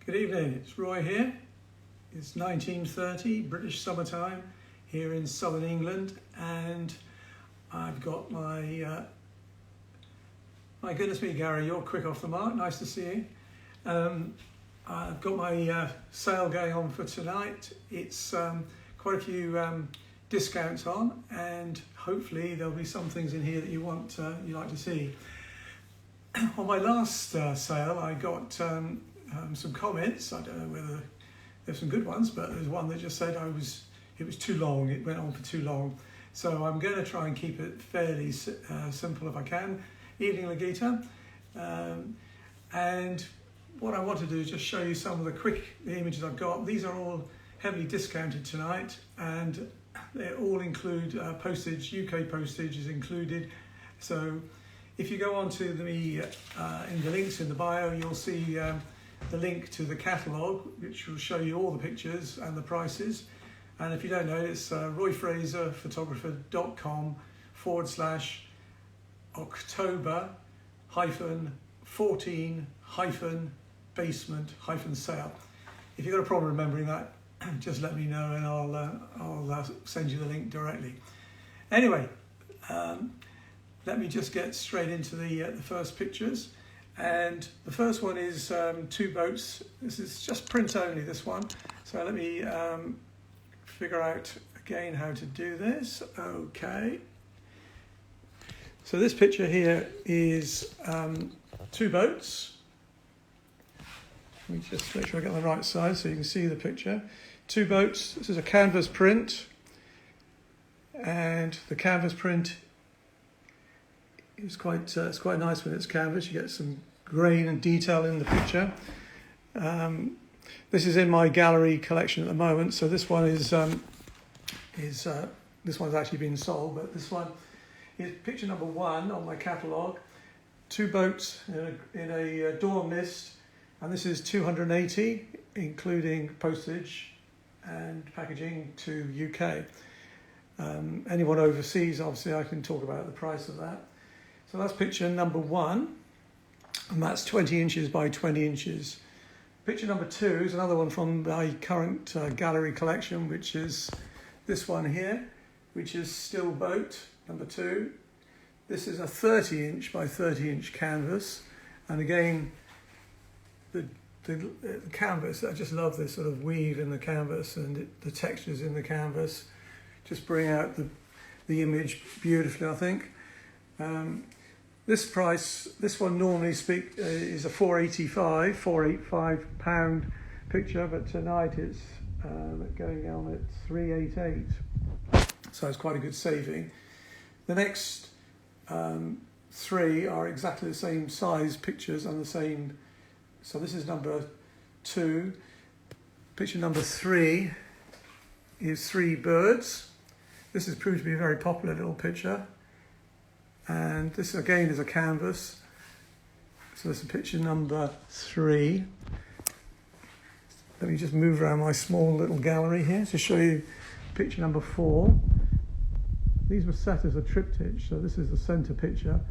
Good evening, it's Roy here. It's 1930, British summertime here in southern England, and I've got my goodness me, Gary, you're quick off the mark, nice to see you. I've got my sale going on for tonight. It's quite a few discounts on, and hopefully there'll be some things in here that you like to see. On my last sale, I got some comments. I don't know whether there's some good ones, but there's one that just said it was too long. It went on for too long. So I'm going to try and keep it fairly simple if I can. Evening, Lagita. And what I want to do is just show you some of the images I've got. These are all heavily discounted tonight, and they all include postage. UK postage is included. So if you go on to in the links in the bio, you'll see the link to the catalogue, which will show you all the pictures and the prices. And if you don't know, it's royfraser.com/October-14-basement-sale. If you've got a problem remembering that, just let me know and I'll send you the link directly. Anyway, let me just get straight into the first pictures. And the first one is two boats. This is just print only, this one. So let me figure out again how to do this. Okay. So this picture here is two boats. Let me just make sure I get the right size so you can see the picture. Two boats. This is a canvas print. And the canvas print it's quite nice when it's canvas. You get some grain and detail in the picture. This is in my gallery collection at the moment. So this one this one's actually been sold, but this one is picture number 1 on my catalogue. Two boats in a dawn mist, and this is 280, including postage and packaging to UK. Anyone overseas, obviously, I can talk about the price of that. So that's picture number 1, and that's 20 inches by 20 inches. Picture number 2 is another one from my current gallery collection, which is this one here, which is still boat number 2. This is a 30 inch by 30 inch canvas, and again, the canvas, I just love this sort of weave in the canvas and the textures in the canvas, just bring out the image beautifully, I think. This one normally is a £485 picture, but tonight it's going on at £388, so it's quite a good saving. The next 3 are exactly the same size pictures and the same. So this is number 2. Picture number 3 is 3 birds. This has proved to be a very popular little picture. And this again is a canvas. So this is picture number 3. Let me just move around my small little gallery here to show you picture number 4. These were set as a triptych, so this is the centre picture.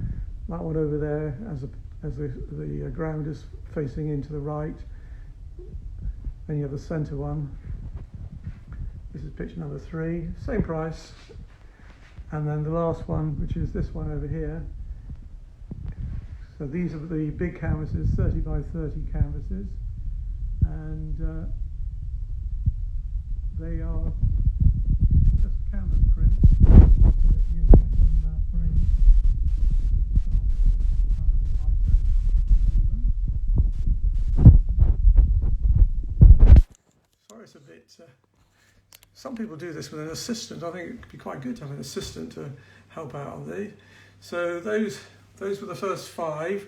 That one over there as the ground is facing into the right. Then you have the centre one. This is picture number 3, same price. And then the last one, which is this one over here. So these are the big canvases, 30 by 30 canvases. And they are just canvas prints. Sorry, it's a bit... Some people do this with an assistant. I think it could be quite good to have an assistant to help out on these. So those were the first 5.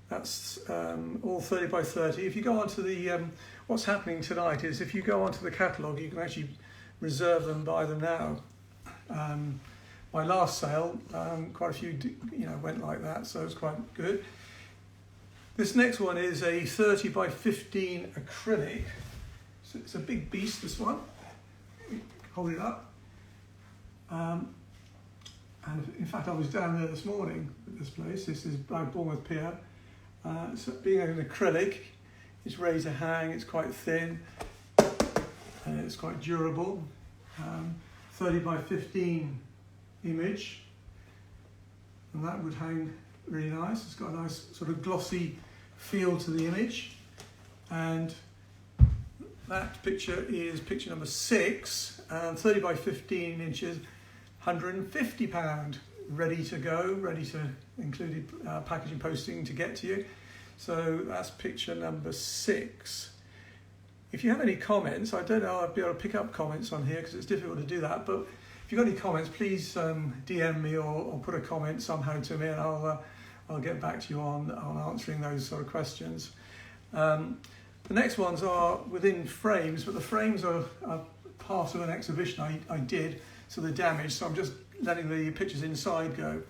That's all 30 by 30. If you go onto the, what's happening tonight is if you go onto the catalogue, you can actually reserve them, buy them now. My last sale, quite a few, went like that, so it's quite good. This next one is a 30 by 15 acrylic. So it's a big beast, this one. Hold it up. And in fact, I was down there this morning at this place. This is by Bournemouth Pier. So being an acrylic, It's ready to hang, it's quite thin, and it's quite durable. 30 by 15 image, and that would hang really nice. It's got a nice sort of glossy feel to the image, and that picture is picture number 6, and 30 by 15 inches, £150, ready to go, ready to include packaging posting to get to you. So that's picture number 6. If you have any comments, I don't know, I'll be able to pick up comments on here because it's difficult to do that, but if you've got any comments, please DM me or put a comment somehow to me, and I'll get back to you on answering those sort of questions. The next ones are within frames, but the frames are part of an exhibition I did, so they're damaged, so I'm just letting the pictures inside go.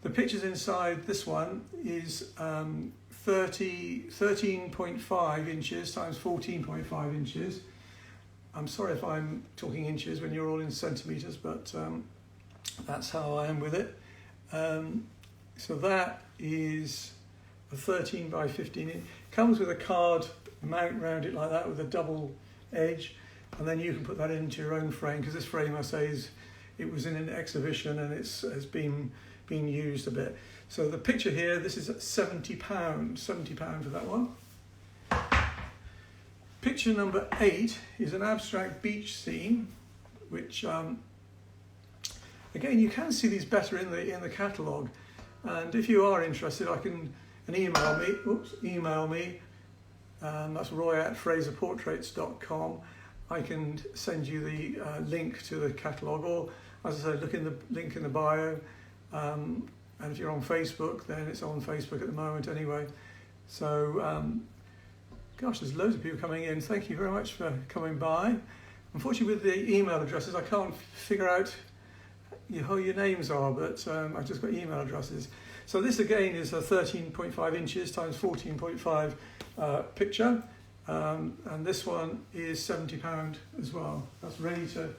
The pictures inside this one is 13.5 inches times 14.5 inches. I'm sorry if I'm talking inches when you're all in centimetres, but that's how I am with it. So that is a 13 by 15 inch. Comes with a card mount around it like that with a double edge, and then you can put that into your own frame, because this frame, I say, it was in an exhibition and has been used a bit. So the picture here, this is at £70, £70 for that one. Picture number 8 is an abstract beach scene, which again, you can see these better in the catalogue. And if you are interested, email me. That's roy@fraserportraits.com. I can send you the link to the catalogue, or as I say, look in the link in the bio. And if you're on Facebook, then it's on Facebook at the moment anyway. So, gosh, there's loads of people coming in. Thank you very much for coming by. Unfortunately, with the email addresses, I can't figure out who your names are, but I've just got email addresses. So this again is a 13.5 inches times 14.5 picture, and this one is £70 as well. That's ready to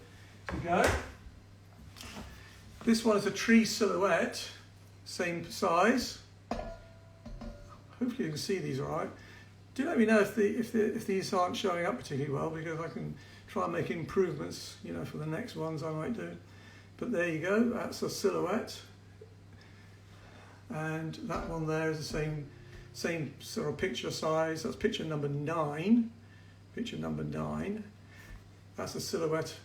go. This one is a tree silhouette, same size. Hopefully you can see these all right. Do let me know if these aren't showing up particularly well, because I can try and make improvements, for the next ones I might do. But there you go, that's a silhouette. And that one there is the same sort of picture size. That's picture number 9. Picture number 9. That's a silhouette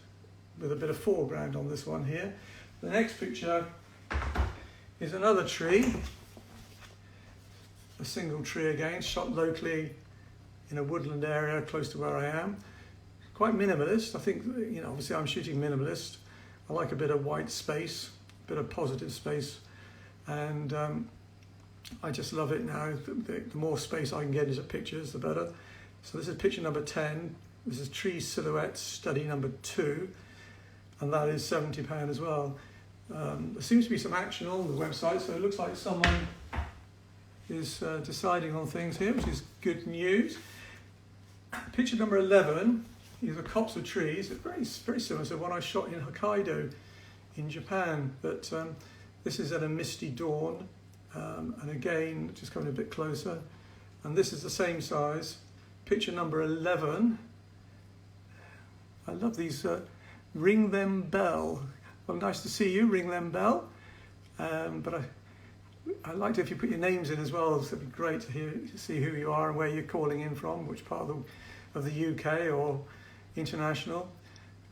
with a bit of foreground on this one here. The next picture is another tree. A single tree again, shot locally in a woodland area close to where I am. Quite minimalist. I think, obviously I'm shooting minimalist. I like a bit of white space, a bit of positive space. And I just love it now. The more space I can get into pictures, the better. So this is picture number 10. This is tree silhouette study number 2, and that is £70 as well. There seems to be some action on the website, so it looks like someone is deciding on things here, which is good news. Picture number 11 is a copse of trees. It's very, very similar to one I shot in Hokkaido in Japan, but this is at a misty dawn, and again, just coming a bit closer. And this is the same size. Picture number 11. I love these. Ring them bell. Well, nice to see you. Ring them bell. But I liked it if you put your names in as well. So it'd be great to see who you are and where you're calling in from, which part of the UK or international.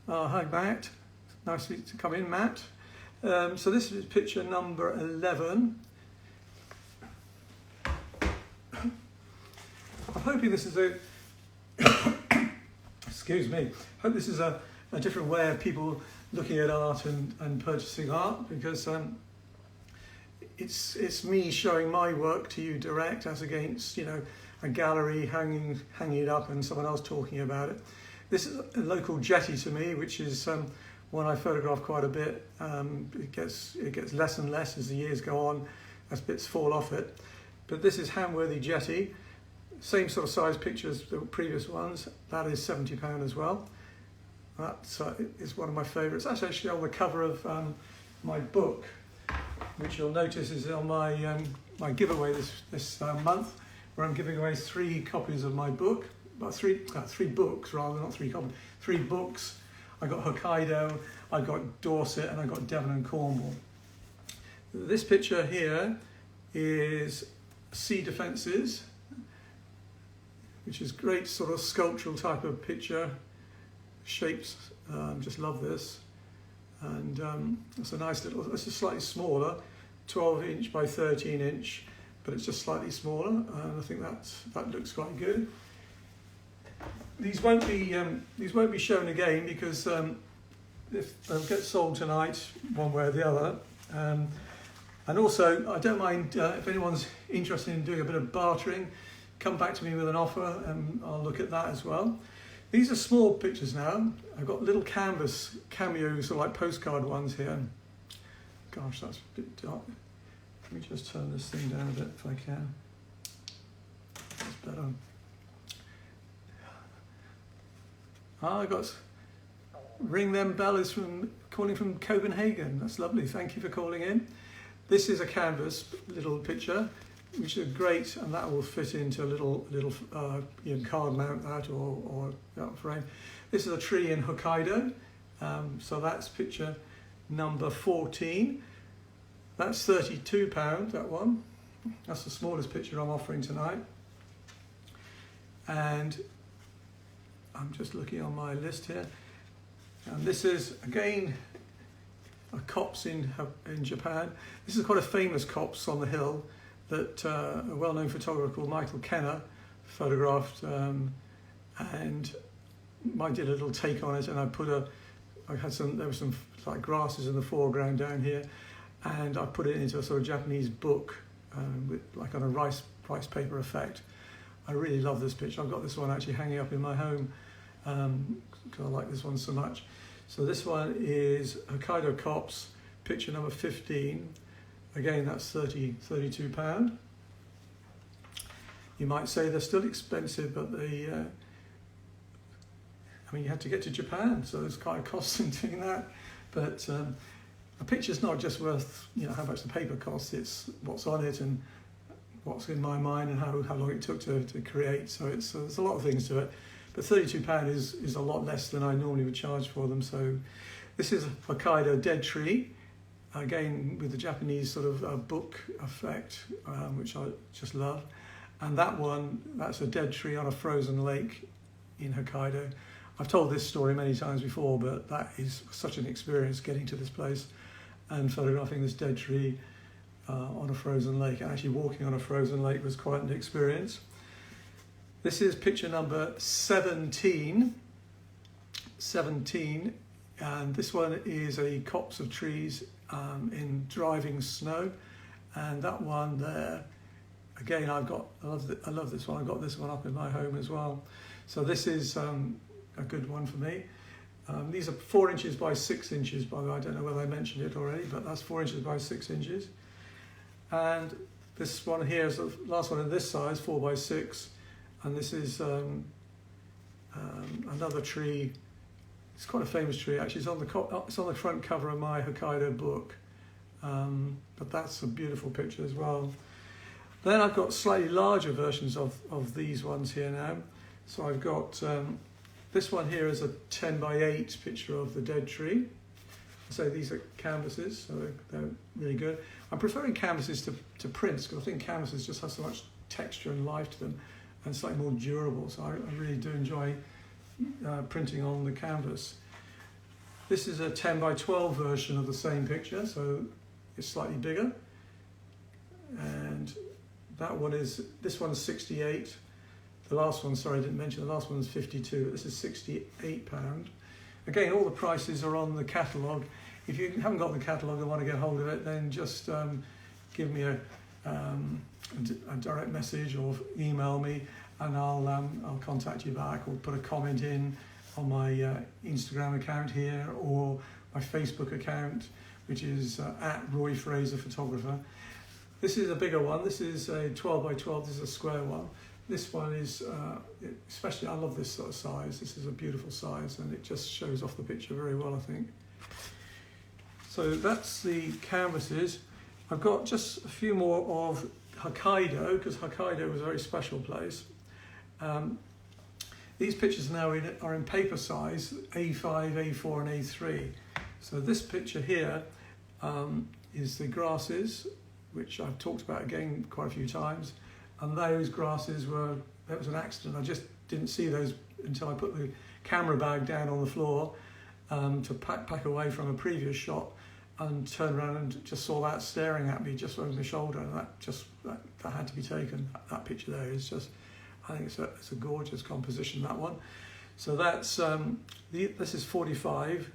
Hi, Matt. Nice to come in, Matt. So this is picture number 11. I'm hoping this is excuse me, I hope this is a different way of people looking at art and purchasing art, because it's me showing my work to you direct, as against a gallery hanging it up and someone else talking about it. This is a local jetty to me, which is one I photograph quite a bit. It gets less and less as the years go on, as bits fall off it. But this is Hamworthy Jetty, same sort of size picture as the previous ones. That is £70 as well. That is one of my favourites. That's actually on the cover of my book, which you'll notice is on my giveaway this month, where I'm giving away 3 copies of my book. Well, three books rather, not 3 copies. 3 books. I got Hokkaido, I got Dorset, and I got Devon and Cornwall. This picture here is Sea Defences, which is great sort of sculptural type of picture. Shapes, just love this. And it's a nice little, it's just slightly smaller, 12" by 13", but it's just slightly smaller, and I think that looks quite good. These won't be shown again because if they'll get sold tonight, one way or the other. And also, I don't mind if anyone's interested in doing a bit of bartering, come back to me with an offer, and I'll look at that as well. These are small pictures now. I've got little canvas cameos, sort of like postcard ones here. Gosh, that's a bit dark. Let me just turn this thing down a bit if I can. That's better. I got Ring Them Bell is calling from Copenhagen. That's lovely. Thank you for calling in. This is a canvas little picture, which is great, and that will fit into a little you can card mount that or frame. This is a tree in Hokkaido, so that's picture number 14. That's £32, that one. That's the smallest picture I'm offering tonight. And I'm just looking on my list here. And this is, again, a copse in Japan. This is quite a famous copse on the hill that a well-known photographer called Michael Kenner photographed, and I did a little take on it, and there were some like grasses in the foreground down here, and I put it into a sort of Japanese book with like on a rice paper effect. I really love this picture. I've got this one actually hanging up in my home because I like this one so much. So this one is Hokkaido Copse, picture number 15. Again, that's £32. You might say they're still expensive, but you had to get to Japan, so there's quite a cost in doing that. But a picture's not just worth how much the paper costs, it's what's on it and what's in my mind and how long it took to create. So there's a lot of things to it. But £32 is a lot less than I normally would charge for them. So this is Hokkaido Dead Tree, again with the Japanese sort of book effect, which I just love. And that's a dead tree on a frozen lake in Hokkaido. I've told this story many times before, but that is such an experience getting to this place and photographing this dead tree on a frozen lake. And actually walking on a frozen lake was quite an experience. This is picture number 17, and this one is a copse of trees in driving snow, and that one there, again, I love this one. I've got this one up in my home as well. So this is a good one for me. These are 4" by 6", by the way. I don't know whether I mentioned it already, but that's 4" by 6". And this one here is the last one in this size, 4 by 6. And this is another tree. It's quite a famous tree, actually. It's on the front cover of my Hokkaido book. But that's a beautiful picture as well. Then I've got slightly larger versions of these ones here now. So I've got this one here is a 10 by 8 picture of the dead tree. So these are canvases, so they're really good. I'm preferring canvases to prints because I think canvases just have so much texture and life to them, and slightly more durable, so I really do enjoy printing on the canvas. This is a 10 by 12 version of the same picture, so it's slightly bigger. And this one's 68. The last one, sorry, I didn't mention, the last one's 52. This is £68. Again, all the prices are on the catalogue. If you haven't got the catalogue and want to get hold of it, then just give me a direct message or email me, and I'll contact you back, or put a comment in on my Instagram account here, or my Facebook account, which is at Roy Fraser Photographer. This is a bigger one. This is a 12 by 12. This is a square one. This one is especially, I love this sort of size. This is a beautiful size, and it just shows off the picture very well, I think. So that's the canvases. I've got just a few more of Hokkaido, because Hokkaido was a very special place. These pictures now are in paper size, A5, A4 and A3. So this picture here is the grasses, which I've talked about again quite a few times. And those grasses that was an accident. I just didn't see those until I put the camera bag down on the floor to pack away from a previous shot, and turned around and just saw that staring at me just over my shoulder, and that had to be taken. That picture there is just, I think it's a gorgeous composition, that one. So that's this is £45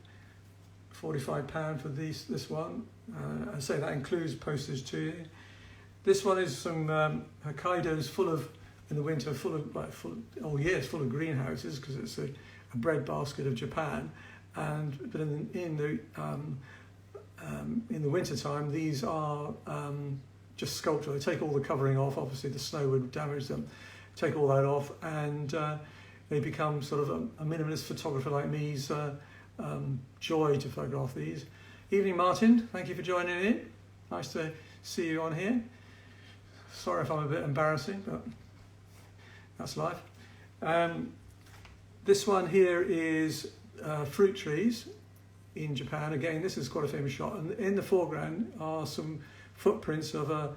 for this one. I say that includes postage too. This one is some Hokkaido's in the winter full of greenhouses, because it's a breadbasket of Japan. But in the winter time, these are just sculpture. They take all the covering off. Obviously, the snow would damage them. Take all that off, and they become sort of a minimalist photographer like me's joy to photograph these. Evening, Martin. Thank you for joining in. Nice to see you on here. Sorry if I'm a bit embarrassing, but that's life. This one here is fruit trees in Japan. Again, this is quite a famous shot. And in the foreground are some footprints of a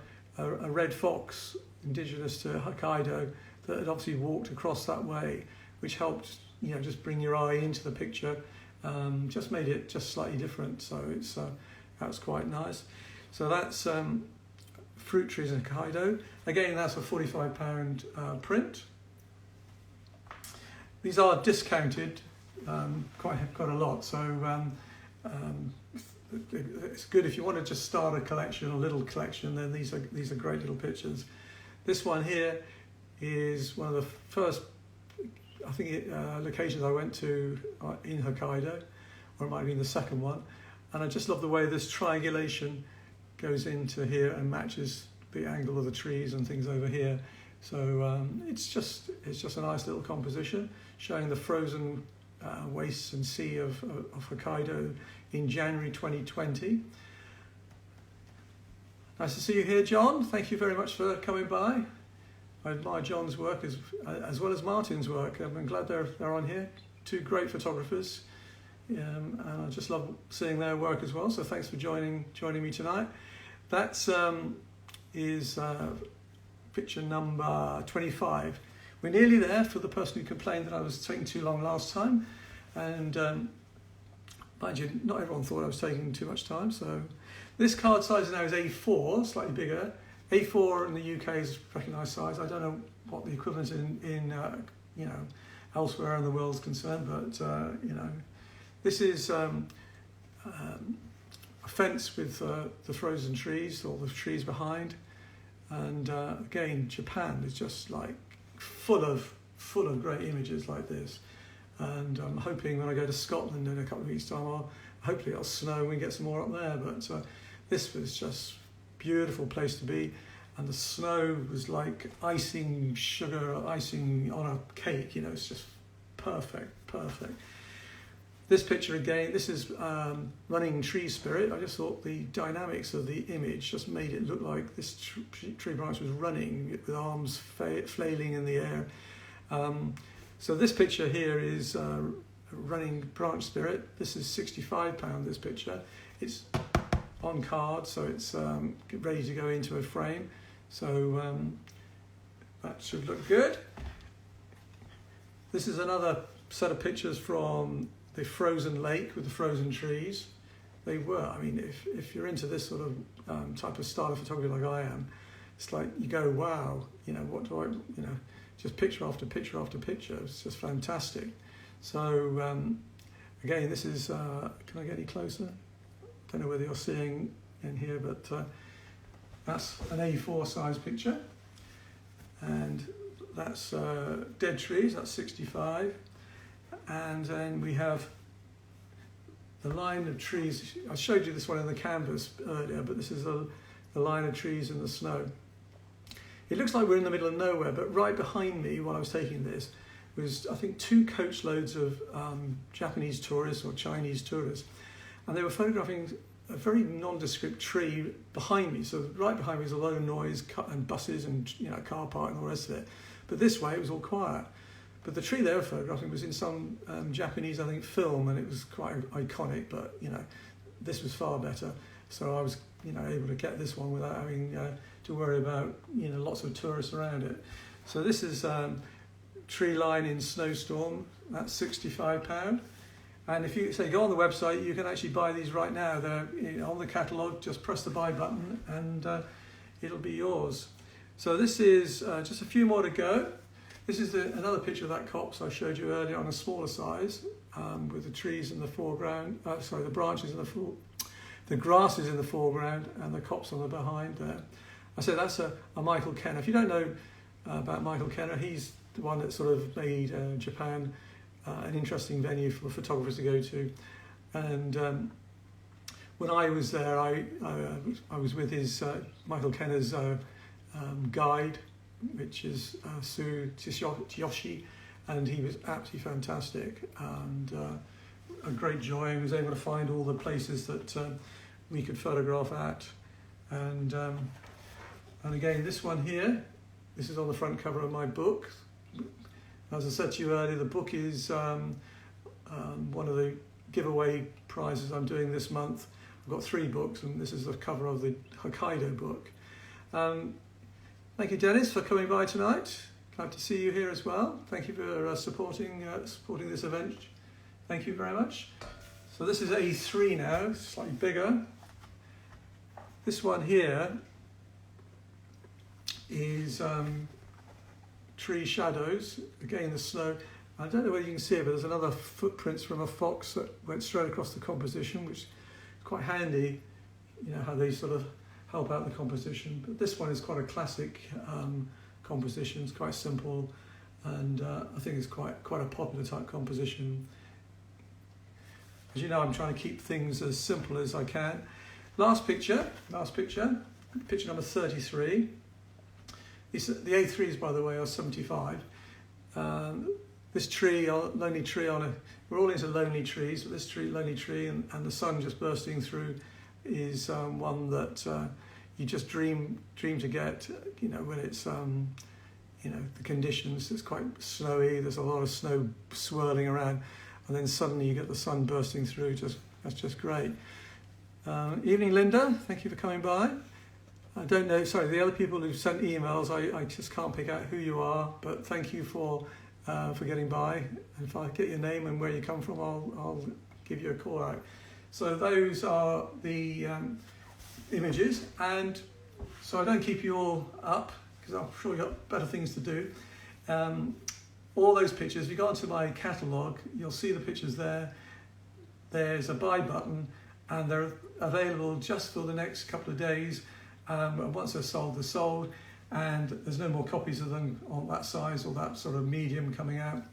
red fox indigenous to Hokkaido that had obviously walked across that way, which helped, just bring your eye into the picture. Just made it just slightly different. So that's quite nice. So that's fruit trees in Hokkaido. Again, that's a £45 print. These are discounted quite a lot. So it's good if you want to just start a collection, a little collection. Then these are great little pictures. This one here is one of the first, I think, locations I went to in Hokkaido, or it might have been the second one. And I just love the way this triangulation goes into here and matches the angle of the trees and things over here. So it's just a nice little composition showing the frozen wastes and sea of Hokkaido in January 2020. Nice to see you here, John. Thank you very much for coming by. I admire John's work as well as Martin's work. I'm glad they're on here. Two great photographers, and I just love seeing their work as well. So thanks for joining me tonight. That is picture number 25. We're nearly there for the person who complained that I was taking too long last time, and mind you, not everyone thought I was taking too much time. So this card size now is A4, slightly bigger. A4 in the UK is a recognised size. I don't know what the equivalent in elsewhere in the world is concerned, but this is a fence with the frozen trees, all the trees behind, and again, Japan is just like full of great images like this. And I'm hoping when I go to Scotland in a couple of weeks' time, hopefully it'll snow and we get some more up there. But this was just beautiful place to be, and the snow was like icing on a cake. It's just perfect. This picture again, this is running tree spirit. I just thought the dynamics of the image just made it look like this tree branch was running with arms flailing in the air. So this picture here is running branch spirit. This is £65, this picture. It's on card, so it's ready to go into a frame. So that should look good. This is another set of pictures from the frozen lake with the frozen trees. They were, I mean, if you're into this sort of type of style of photography like I am, it's like you go, wow, what do I, just picture after picture after picture. It's just fantastic. So again, this is, can I get any closer? Don't know whether you're seeing in here, but that's an A4 size picture. And that's dead trees, that's 65. And then we have the line of trees. I showed you this one in the canvas earlier, but this is the line of trees in the snow. It looks like we're in the middle of nowhere, but right behind me while I was taking this was, I think, 2 coachloads of Japanese tourists or Chinese tourists. And they were photographing a very nondescript tree behind me. So right behind me is a lot of noise and buses and car park and all the rest of it. But this way it was all quiet. But the tree they were photographing was in some Japanese, I think, film, and it was quite iconic. But this was far better. So I was able to get this one without having to worry about lots of tourists around it. So this is tree line in snowstorm. That's £65. And if you go on the website, you can actually buy these right now. They're on the catalogue. Just press the buy button and it'll be yours. So this is just a few more to go. This is another picture of that copse I showed you earlier on a smaller size, with the trees in the foreground. The branches in the grasses in the foreground and the copse on the behind there. I said that's a Michael Kenner. If you don't know about Michael Kenner, he's the one that sort of made Japan an interesting venue for photographers to go to. And when I was there, I was with his Michael Kenner's guide, which is Sue Tsuyoshi, and he was absolutely fantastic and a great joy. He was able to find all the places that we could photograph at. And again, this one here, this is on the front cover of my book. As I said to you earlier, the book is one of the giveaway prizes I'm doing this month. I've got 3 books, and this is the cover of the Hokkaido book. Thank you, Dennis, for coming by tonight. Glad to see you here as well. Thank you for supporting this event. Thank you very much. So this is A3 now, slightly bigger. This one here is tree shadows, again the snow. I don't know whether you can see it, but there's another footprints from a fox that went straight across the composition, which is quite handy, how they sort of help out the composition. But this one is quite a classic composition. It's quite simple, and I think it's quite a popular type composition. As you know, I'm trying to keep things as simple as I can. Last picture, picture number 33. The A3s, by the way, are 75. This tree, lonely tree we're all into lonely trees, but this tree, lonely tree, and the sun just bursting through is one that you just dream to get, when it's, the conditions, it's quite snowy, there's a lot of snow swirling around, and then suddenly you get the sun bursting through. That's just great. Evening, Linda, thank you for coming by. I don't know, sorry, the other people who've sent emails, I just can't pick out who you are, but thank you for getting by. And if I get your name and where you come from, I'll give you a call out. So those are the images, and so I don't keep you all up, because I'm sure you've got better things to do. All those pictures, if you go onto my catalogue, you'll see the pictures there. There's a buy button, and they're available just for the next couple of days. Once they're sold, they're sold, and there's no more copies of them on that size or that sort of medium coming out.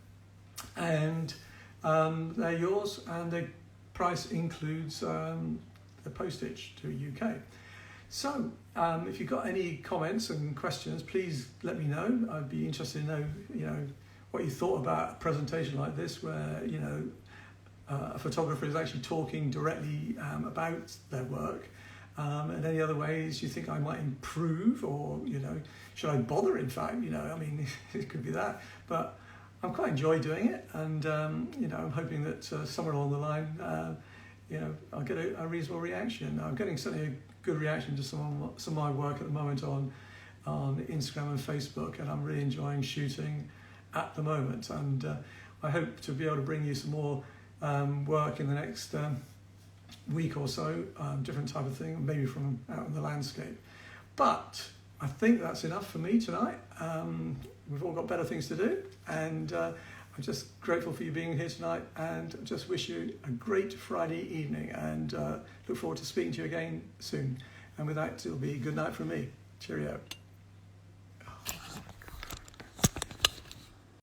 And they're yours, and the price includes the postage to UK. So if you've got any comments and questions, please let me know. I'd be interested to know, what you thought about a presentation like this, where a photographer is actually talking directly about their work. And any other ways you think I might improve, or should I bother? In fact, it could be that. But I'm quite enjoy doing it, and I'm hoping that somewhere along the line, I'll get a reasonable reaction. I'm getting certainly a good reaction to some of my work at the moment on Instagram and Facebook, and I'm really enjoying shooting at the moment. And I hope to be able to bring you some more work in the next week or so, different type of thing, maybe from out in the landscape. But I think that's enough for me tonight. We've all got better things to do, and I'm just grateful for you being here tonight, and just wish you a great Friday evening, and look forward to speaking to you again soon. And with that, it'll be good night from me. Cheerio.